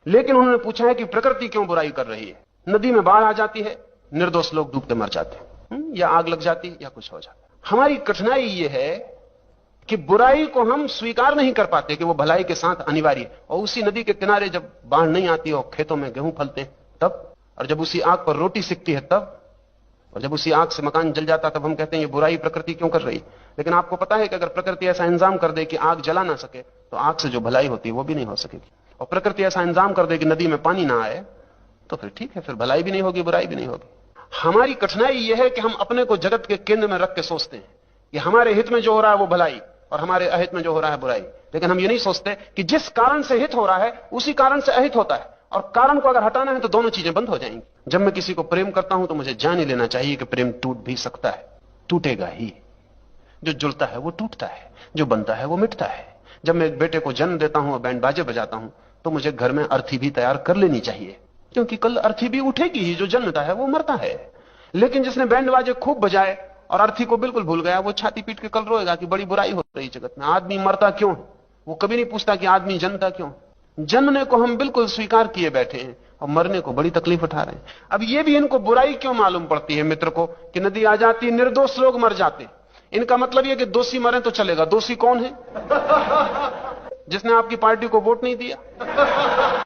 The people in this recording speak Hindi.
लेकिन उन्होंने पूछा है कि प्रकृति क्यों बुराई कर रही है। नदी में बाढ़ आ जाती है, निर्दोष लोग डूबते मर जाते हैं, या आग लग जाती या कुछ हो जाता। हमारी कठिनाई यह है कि बुराई को हम स्वीकार नहीं कर पाते कि वो भलाई के साथ अनिवार्य है। और उसी नदी के किनारे जब बाढ़ नहीं आती और खेतों में गेहूं फलते हैं तब, और जब उसी आग पर रोटी सिकती है तब, और जब उसी आग से मकान जल जाता तब हम कहते हैं ये बुराई प्रकृति क्यों कर रही। लेकिन आपको पता है कि अगर प्रकृति ऐसा इंतजाम कर दे कि आग जला ना सके तो आग से जो भलाई होती है वो भी नहीं हो सकेगी। और प्रकृति ऐसा इंतजाम कर दे कि नदी में पानी ना आए तो फिर ठीक है, फिर भलाई भी नहीं होगी, बुराई भी नहीं होगी। हमारी कठिनाई यह है कि हम अपने को जगत के केंद्र में रख के सोचते हैं कि हमारे हित में जो हो रहा है वो भलाई और हमारे अहित में जो हो रहा है बुराई। लेकिन हम ये नहीं सोचते कि जिस कारण से हित हो रहा है उसी कारण से अहित होता है, और कारण को अगर हटाना है तो दोनों चीजें बंद हो जाएंगी। जब मैं किसी को प्रेम करता हूं तो मुझे जान ही लेना चाहिए कि प्रेम टूट भी सकता है, टूटेगा ही। जो जुड़ता है वो टूटता है, जो बनता है वो मिटता है। जब मैं एक बेटे को जन्म देता हूं और बैंड बाजे बजाता हूं तो मुझे घर में अर्थी भी तैयार कर लेनी चाहिए, क्योंकि कल अर्थी भी उठेगी ही। जो जन्मता है वो मरता है। लेकिन जिसने बैंड बाजे खूब बजाए और अर्थी को बिल्कुल भूल गया, वो छाती पीट के कल रोएगा कि बड़ी बुराई हो रही जगत में। आदमी मरता क्यों है, वो कभी नहीं पूछता कि आदमी जन्मता क्यों। जन्मने को हम बिल्कुल स्वीकार किए बैठे हैं और मरने को बड़ी तकलीफ उठा रहे हैं। अब ये भी इनको बुराई क्यों मालूम पड़ती है मित्र को कि नदी आ जाती, निर्दोष लोग मर जाते। इनका मतलब यह कि दोषी मरे तो चलेगा। दोषी कौन है? जिसने आपकी पार्टी को वोट नहीं दिया।